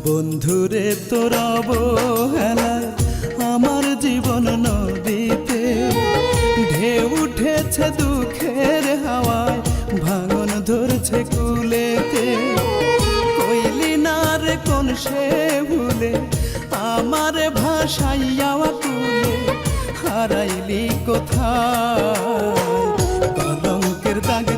বন্ধুরে তোর অবহেলায় আমার জীবন নদীতে ঢেউ উঠেছে দুঃখের হাওয়ায়, ভাঙন ধরছে কুলেতে। কইলি না রে কোন সে ভুলে আমার ভাষাইয়া কুলে, হারাইলি কোথায় কলঙ্কের দাগ